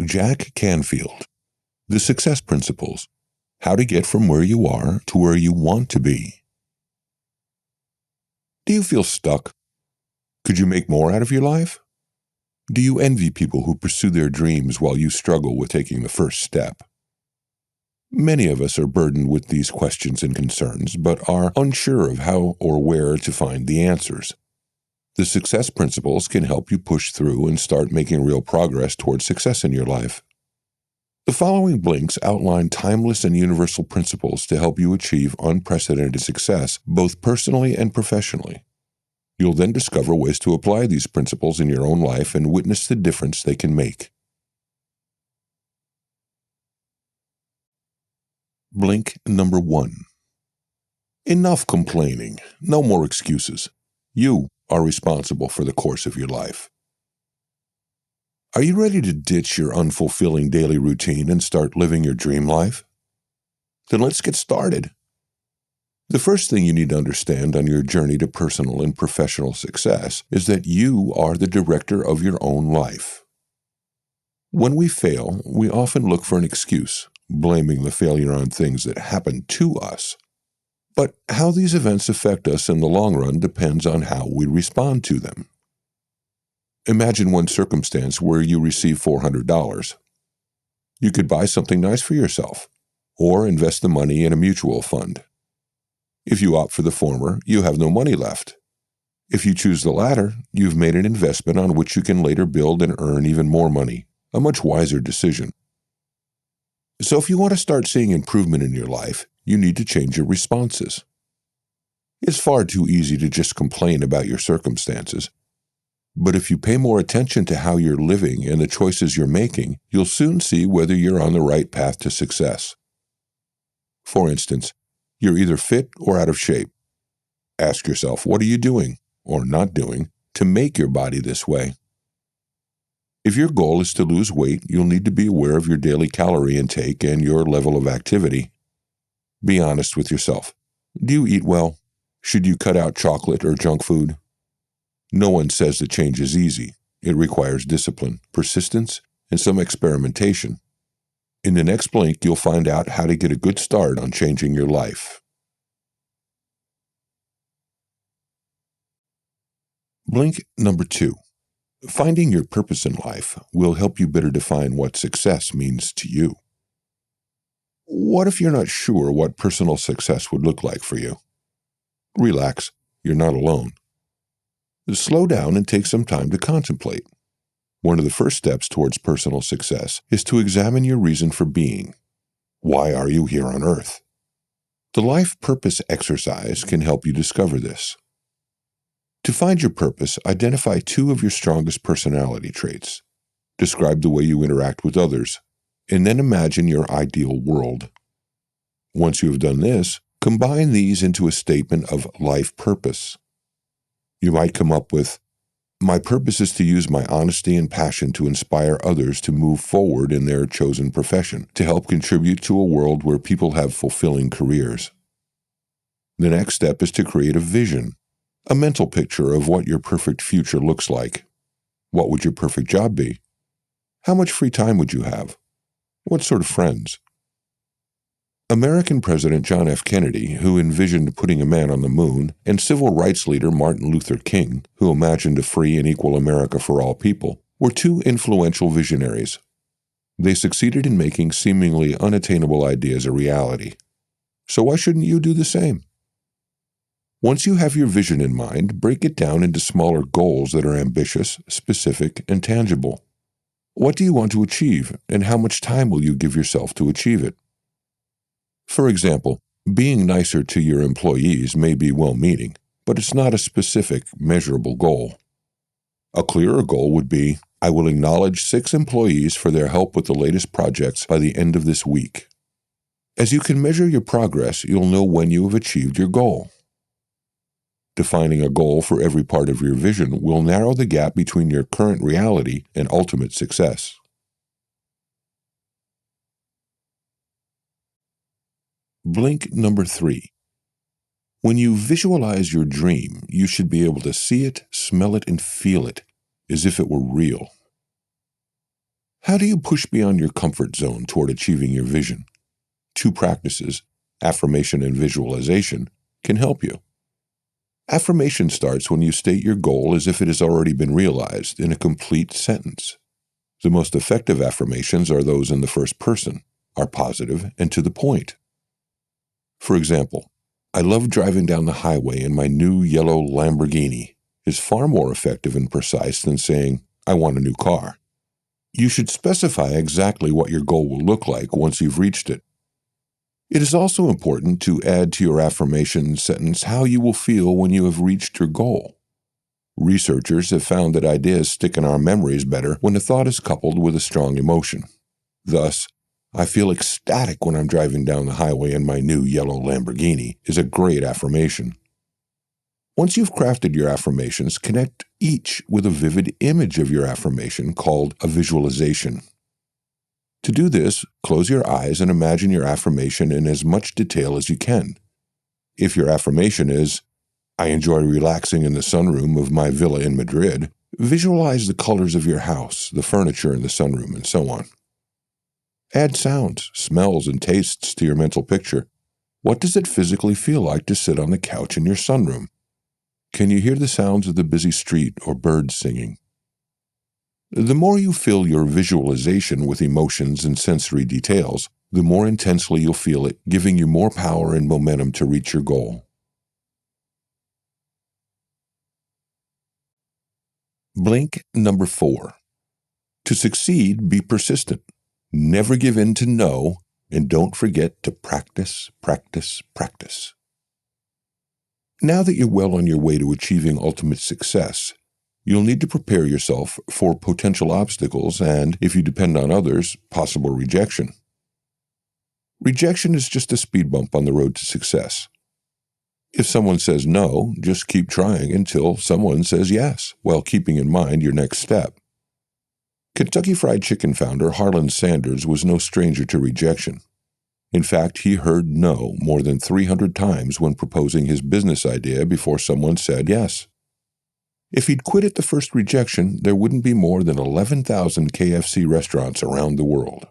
Jack Canfield, The Success Principles, How to Get from Where You Are to Where You Want to Be. Do you feel stuck? Could you make more out of your life? Do you envy people who pursue their dreams while you struggle with taking the first step? Many of us are burdened with these questions and concerns, but are unsure of how or where to find the answers. The Success Principles can help you push through and start making real progress towards success in your life. The following blinks outline timeless and universal principles to help you achieve unprecedented success, both personally and professionally. You'll then discover ways to apply these principles in your own life and witness the difference they can make. Blink number 1. Enough complaining. No more excuses. You are responsible for the course of your life. Are you ready to ditch your unfulfilling daily routine and start living your dream life? Then let's get started. The first thing you need to understand on your journey to personal and professional success is that you are the director of your own life. When we fail, we often look for an excuse, blaming the failure on things that happen to us. But how these events affect us in the long run depends on how we respond to them. Imagine one circumstance where you receive $400. You could buy something nice for yourself, or invest the money in a mutual fund. If you opt for the former, you have no money left. If you choose the latter, you've made an investment on which you can later build and earn even more money, a much wiser decision. So if you want to start seeing improvement in your life, you need to change your responses. It's far too easy to just complain about your circumstances. But if you pay more attention to how you're living and the choices you're making, you'll soon see whether you're on the right path to success. For instance, you're either fit or out of shape. Ask yourself, what are you doing, or not doing, to make your body this way? If your goal is to lose weight, you'll need to be aware of your daily calorie intake and your level of activity. Be honest with yourself. Do you eat well? Should you cut out chocolate or junk food? No one says that change is easy. It requires discipline, persistence, and some experimentation. In the next blink, you'll find out how to get a good start on changing your life. Blink number 2. Finding your purpose in life will help you better define what success means to you. What if you're not sure what personal success would look like for you? Relax, you're not alone. Slow down and take some time to contemplate. One of the first steps towards personal success is to examine your reason for being. Why are you here on Earth? The Life Purpose exercise can help you discover this. To find your purpose, identify 2 of your strongest personality traits. Describe the way you interact with others, and then imagine your ideal world. Once you have done this, combine these into a statement of life purpose. You might come up with, my purpose is to use my honesty and passion to inspire others to move forward in their chosen profession, to help contribute to a world where people have fulfilling careers. The next step is to create a vision, a mental picture of what your perfect future looks like. What would your perfect job be? How much free time would you have? What sort of friends? American President John F. Kennedy, who envisioned putting a man on the moon, and civil rights leader Martin Luther King, who imagined a free and equal America for all people, were 2 influential visionaries. They succeeded in making seemingly unattainable ideas a reality. So why shouldn't you do the same? Once you have your vision in mind, break it down into smaller goals that are ambitious, specific, and tangible. What do you want to achieve, and how much time will you give yourself to achieve it? For example, being nicer to your employees may be well-meaning, but it's not a specific, measurable goal. A clearer goal would be, I will acknowledge 6 employees for their help with the latest projects by the end of this week. As you can measure your progress, you'll know when you have achieved your goal. Defining a goal for every part of your vision will narrow the gap between your current reality and ultimate success. Blink number 3. When you visualize your dream, you should be able to see it, smell it, and feel it, as if it were real. How do you push beyond your comfort zone toward achieving your vision? 2 practices, affirmation and visualization, can help you. Affirmation starts when you state your goal as if it has already been realized in a complete sentence. The most effective affirmations are those in the first person, are positive and to the point. For example, "I love driving down the highway in my new yellow Lamborghini" is far more effective and precise than saying, "I want a new car." You should specify exactly what your goal will look like once you've reached it. It is also important to add to your affirmation sentence how you will feel when you have reached your goal. Researchers have found that ideas stick in our memories better when a thought is coupled with a strong emotion. Thus, "I feel ecstatic when I'm driving down the highway in my new yellow Lamborghini" is a great affirmation. Once you've crafted your affirmations, connect each with a vivid image of your affirmation called a visualization. To do this, close your eyes and imagine your affirmation in as much detail as you can. If your affirmation is, "I enjoy relaxing in the sunroom of my villa in Madrid," visualize the colors of your house, the furniture in the sunroom, and so on. Add sounds, smells, and tastes to your mental picture. What does it physically feel like to sit on the couch in your sunroom? Can you hear the sounds of the busy street or birds singing? The more you fill your visualization with emotions and sensory details, the more intensely you'll feel it, giving you more power and momentum to reach your goal. Blink number 4. To succeed, be persistent. Never give in to no, and don't forget to practice, practice, practice. Now that you're well on your way to achieving ultimate success, you'll need to prepare yourself for potential obstacles and, if you depend on others, possible rejection. Rejection is just a speed bump on the road to success. If someone says no, just keep trying until someone says yes, while keeping in mind your next step. Kentucky Fried Chicken founder Harlan Sanders was no stranger to rejection. In fact, he heard no more than 300 times when proposing his business idea before someone said yes. If he'd quit at the first rejection, there wouldn't be more than 11,000 KFC restaurants around the world.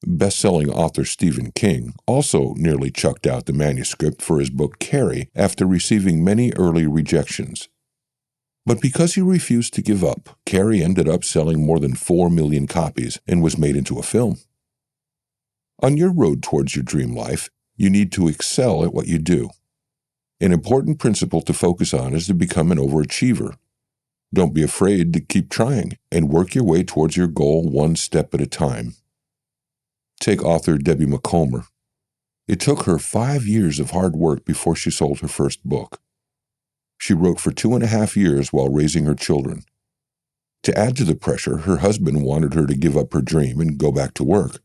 Best-selling author Stephen King also nearly chucked out the manuscript for his book Carrie after receiving many early rejections. But because he refused to give up, Carrie ended up selling more than 4 million copies and was made into a film. On your road towards your dream life, you need to excel at what you do. An important principle to focus on is to become an overachiever. Don't be afraid to keep trying and work your way towards your goal one step at a time. Take author Debbie Macomber. It took her 5 years of hard work before she sold her first book. She wrote for 2.5 years while raising her children. To add to the pressure, her husband wanted her to give up her dream and go back to work.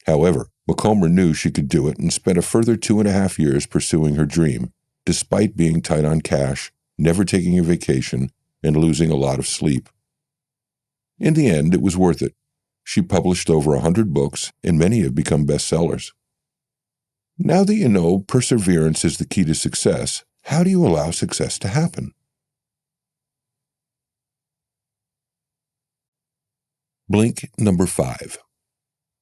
However, Macomber knew she could do it and spent a further 2.5 years pursuing her dream, despite being tight on cash, never taking a vacation, and losing a lot of sleep. In the end, it was worth it. She published over 100 books, and many have become bestsellers. Now that you know perseverance is the key to success, how do you allow success to happen? Blink number 5.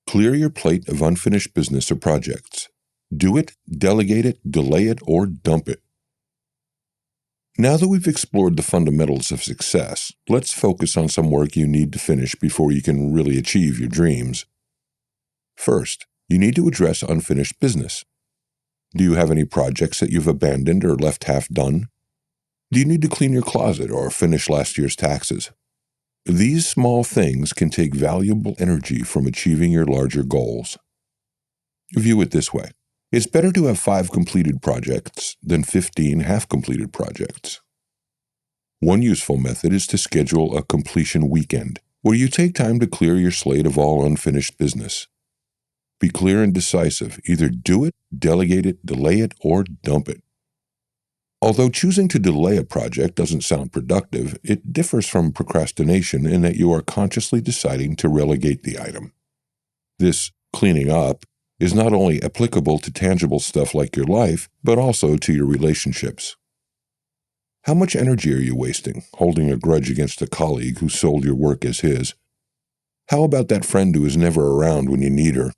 Clear your plate of unfinished business or projects. Do it, delegate it, delay it, or dump it. Now that we've explored the fundamentals of success, let's focus on some work you need to finish before you can really achieve your dreams. First, you need to address unfinished business. Do you have any projects that you've abandoned or left half done? Do you need to clean your closet or finish last year's taxes? These small things can take valuable energy from achieving your larger goals. View it this way. It's better to have 5 completed projects than 15 half-completed projects. One useful method is to schedule a completion weekend, where you take time to clear your slate of all unfinished business. Be clear and decisive. Either do it, delegate it, delay it, or dump it. Although choosing to delay a project doesn't sound productive, it differs from procrastination in that you are consciously deciding to relegate the item. This cleaning up is not only applicable to tangible stuff like your life, but also to your relationships. How much energy are you wasting holding a grudge against a colleague who sold your work as his? How about that friend who is never around when you need her?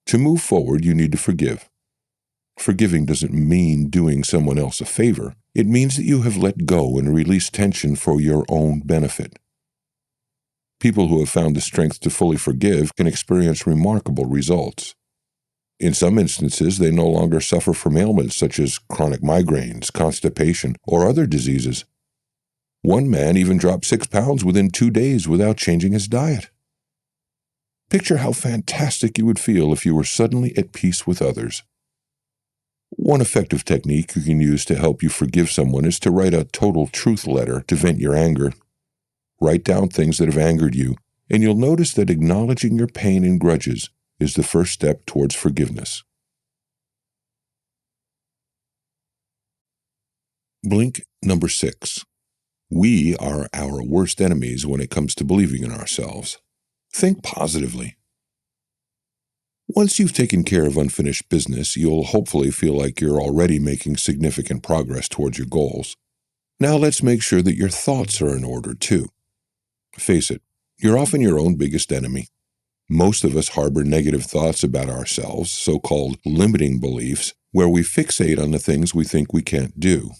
To move forward, you need to forgive. Forgiving doesn't mean doing someone else a favor. It means that you have let go and released tension for your own benefit. People who have found the strength to fully forgive can experience remarkable results. In some instances, they no longer suffer from ailments such as chronic migraines, constipation, or other diseases. One man even dropped 6 pounds within 2 days without changing his diet. Picture how fantastic you would feel if you were suddenly at peace with others. One effective technique you can use to help you forgive someone is to write a total truth letter to vent your anger. Write down things that have angered you, and you'll notice that acknowledging your pain and grudges is the first step towards forgiveness. Blink number 6. We are our worst enemies when it comes to believing in ourselves. Think positively. Once you've taken care of unfinished business, you'll hopefully feel like you're already making significant progress towards your goals. Now let's make sure that your thoughts are in order too. Face it, you're often your own biggest enemy. Most of us harbor negative thoughts about ourselves, so-called limiting beliefs, where we fixate on the things we think we can't do.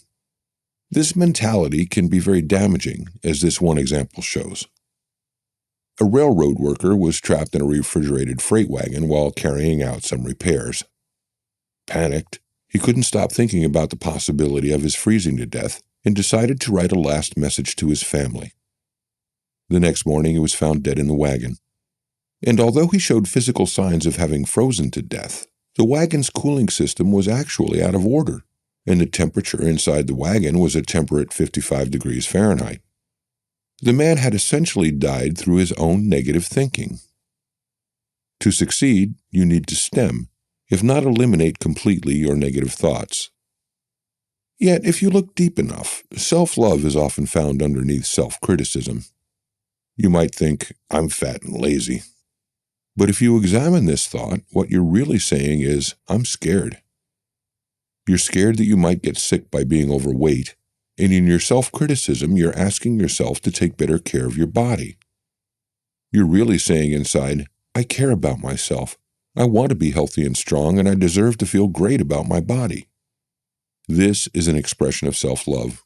This mentality can be very damaging, as this one example shows. A railroad worker was trapped in a refrigerated freight wagon while carrying out some repairs. Panicked, he couldn't stop thinking about the possibility of his freezing to death and decided to write a last message to his family. The next morning, he was found dead in the wagon. And although he showed physical signs of having frozen to death, the wagon's cooling system was actually out of order, and the temperature inside the wagon was a temperate 55 degrees Fahrenheit. The man had essentially died through his own negative thinking. To succeed, you need to stem, if not eliminate completely, your negative thoughts. Yet, if you look deep enough, self-love is often found underneath self-criticism. You might think, I'm fat and lazy. But if you examine this thought, what you're really saying is, I'm scared. You're scared that you might get sick by being overweight, and in your self-criticism, you're asking yourself to take better care of your body. You're really saying inside, I care about myself. I want to be healthy and strong, and I deserve to feel great about my body. This is an expression of self-love.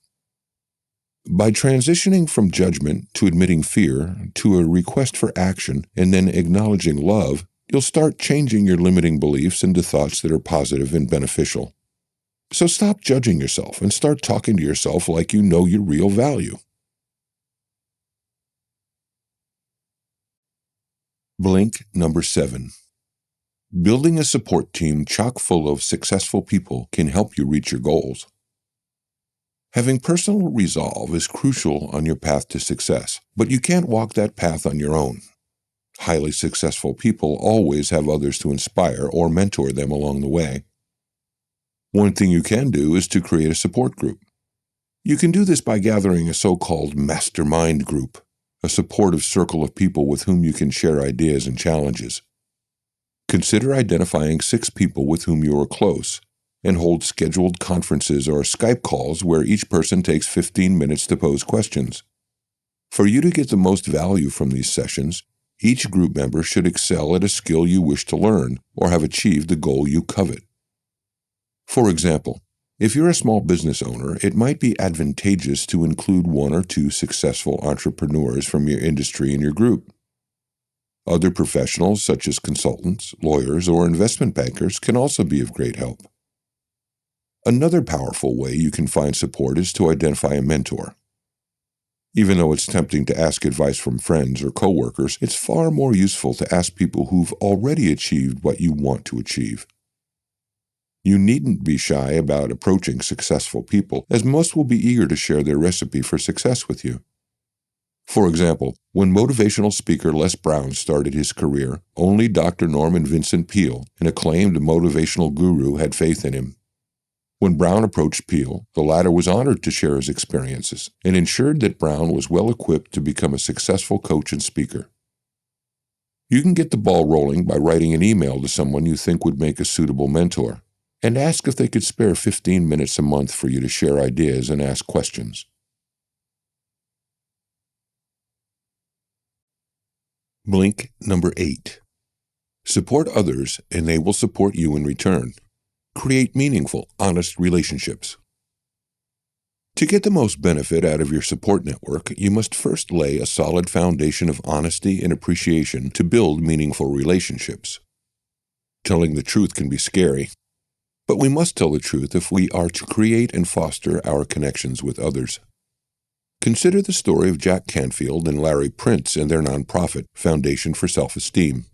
By transitioning from judgment to admitting fear to a request for action and then acknowledging love, you'll start changing your limiting beliefs into thoughts that are positive and beneficial. So stop judging yourself and start talking to yourself like you know your real value. Blink number 7. Building a support team chock full of successful people can help you reach your goals. Having personal resolve is crucial on your path to success, but you can't walk that path on your own. Highly successful people always have others to inspire or mentor them along the way. One thing you can do is to create a support group. You can do this by gathering a so-called mastermind group, a supportive circle of people with whom you can share ideas and challenges. Consider identifying 6 people with whom you are close, and hold scheduled conferences or Skype calls where each person takes 15 minutes to pose questions. For you to get the most value from these sessions, each group member should excel at a skill you wish to learn or have achieved the goal you covet. For example, if you're a small business owner, it might be advantageous to include 1 or 2 successful entrepreneurs from your industry in your group. Other professionals, such as consultants, lawyers, or investment bankers, can also be of great help. Another powerful way you can find support is to identify a mentor. Even though it's tempting to ask advice from friends or coworkers, it's far more useful to ask people who've already achieved what you want to achieve. You needn't be shy about approaching successful people, as most will be eager to share their recipe for success with you. For example, when motivational speaker Les Brown started his career, only Dr. Norman Vincent Peale, an acclaimed motivational guru, had faith in him. When Brown approached Peale, the latter was honored to share his experiences and ensured that Brown was well equipped to become a successful coach and speaker. You can get the ball rolling by writing an email to someone you think would make a suitable mentor, and ask if they could spare 15 minutes a month for you to share ideas and ask questions. Blink number 8. Support others and they will support you in return. Create meaningful, honest relationships. To get the most benefit out of your support network, you must first lay a solid foundation of honesty and appreciation to build meaningful relationships. Telling the truth can be scary, but we must tell the truth if we are to create and foster our connections with others. Consider the story of Jack Canfield and Larry Prince and their nonprofit, Foundation for Self-Esteem.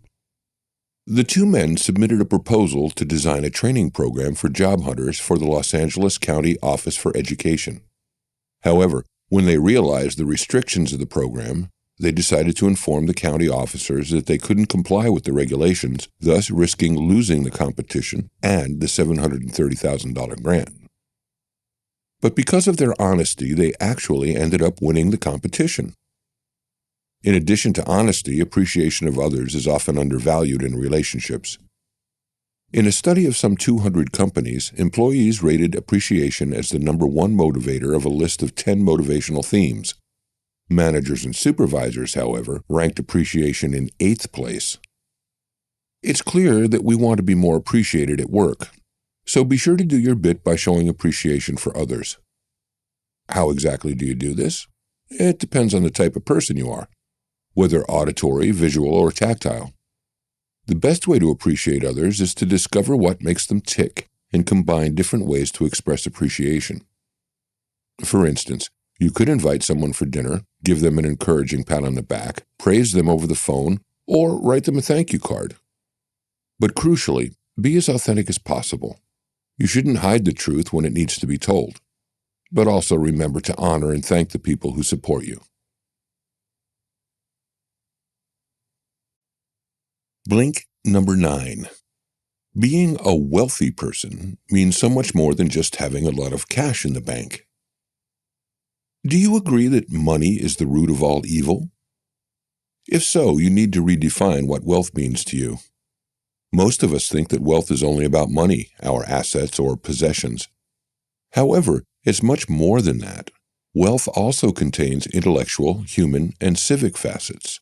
The two men submitted a proposal to design a training program for job hunters for the Los Angeles County Office for Education. However, when they realized the restrictions of the program, they decided to inform the county officers that they couldn't comply with the regulations, thus risking losing the competition and the $730,000 grant. But because of their honesty, they actually ended up winning the competition. In addition to honesty, appreciation of others is often undervalued in relationships. In a study of some 200 companies, employees rated appreciation as the number one motivator of a list of 10 motivational themes. Managers and supervisors, however, ranked appreciation in 8th place. It's clear that we want to be more appreciated at work. So be sure to do your bit by showing appreciation for others. How exactly do you do this? It depends on the type of person you are, whether auditory, visual, or tactile. The best way to appreciate others is to discover what makes them tick and combine different ways to express appreciation. For instance, you could invite someone for dinner, give them an encouraging pat on the back, praise them over the phone, or write them a thank you card. But crucially, be as authentic as possible. You shouldn't hide the truth when it needs to be told, but also remember to honor and thank the people who support you. Blink number 9. Being a wealthy person means so much more than just having a lot of cash in the bank. Do you agree that money is the root of all evil? If so, you need to redefine what wealth means to you. Most of us think that wealth is only about money, our assets, or possessions. However, it's much more than that. Wealth also contains intellectual, human, and civic facets.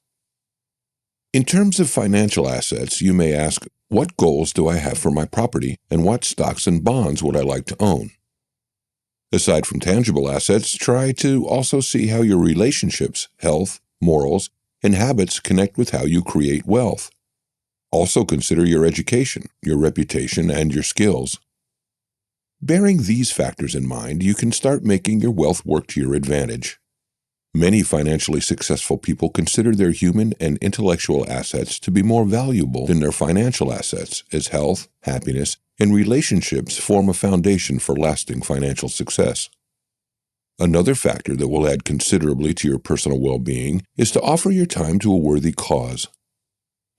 In terms of financial assets, you may ask, what goals do I have for my property, and what stocks and bonds would I like to own? Aside from tangible assets, try to also see how your relationships, health, morals, and habits connect with how you create wealth. Also consider your education, your reputation, and your skills. Bearing these factors in mind, you can start making your wealth work to your advantage. Many financially successful people consider their human and intellectual assets to be more valuable than their financial assets, as health, happiness, and relationships form a foundation for lasting financial success. Another factor that will add considerably to your personal well-being is to offer your time to a worthy cause.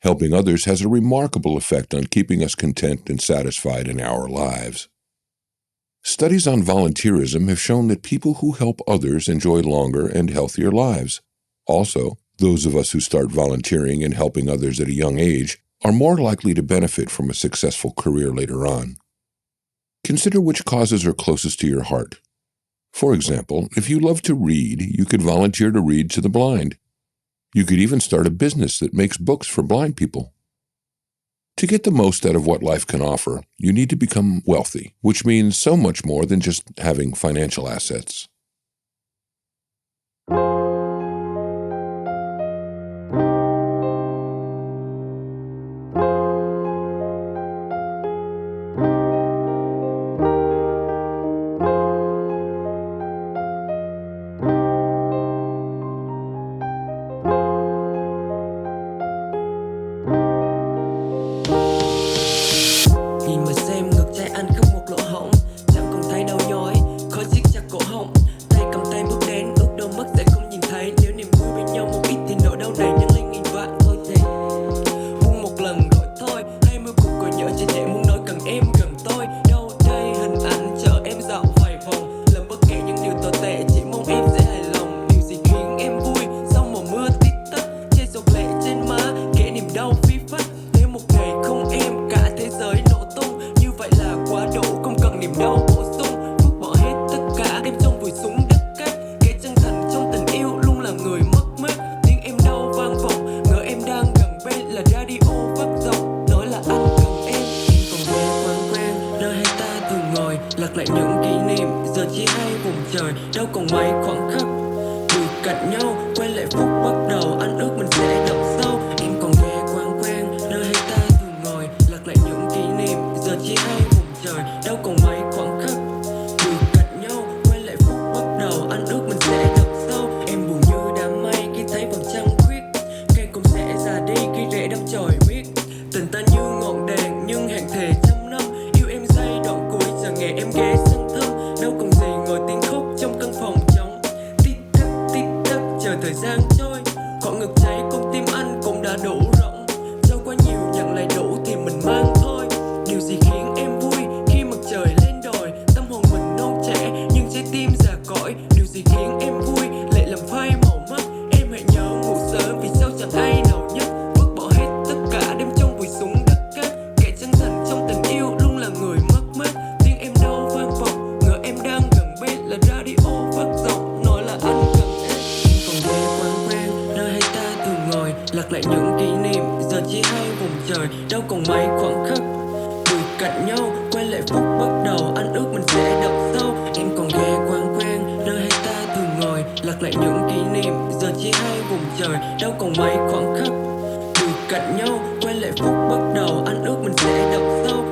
Helping others has a remarkable effect on keeping us content and satisfied in our lives. Studies on volunteerism have shown that people who help others enjoy longer and healthier lives. Also, those of us who start volunteering and helping others at a young age are more likely to benefit from a successful career later on. Consider which causes are closest to your heart. For example, if you love to read, you could volunteer to read to the blind. You could even start a business that makes books for blind people. To get the most out of what life can offer, you need to become wealthy, which means so much more than just having financial assets. Nhìn mà xem ngực tay anh có một lỗ hổng, chẳng còn thấy đau nhói, khó siết chặt cổ họng. tim anh cũng đã đủ rộng. Cho qua nhiều nhận lại đủ thì mình mang thôi. Điều gì khiến em vui khi mặt trời lên đồi? Tâm hồn mình non trẻ nhưng trái tim già cỗi. Điều gì khiến em vui lại làm phai màu mắt? Em hãy nhớ ngủ sớm vì sao chẳng ai nào nhất. Vứt bỏ hết tất cả đêm trong vùi súng đất cát. Kẻ chân thành trong tình yêu luôn là người mất mát. Tiếng em đâu vang vọng, ngờ em đang gần bên là radio phát giọng nói là anh cần em. Còn ghé quán quen nơi hai ta thường ngồi, lật lại những kỷ niệm giờ chỉ hai vùng trời, đâu còn mấy khoảng khắc cười cạnh nhau, quay lại phút bắt đầu, anh ước mình sẽ đậm sâu. Em còn ghé quán quen nơi hai ta thường ngồi, lật lại những kỷ niệm giờ chỉ hai vùng trời, đâu còn mấy khoảng khắc cười cạnh nhau, quay lại phút bắt đầu, anh ước mình sẽ đậm sâu.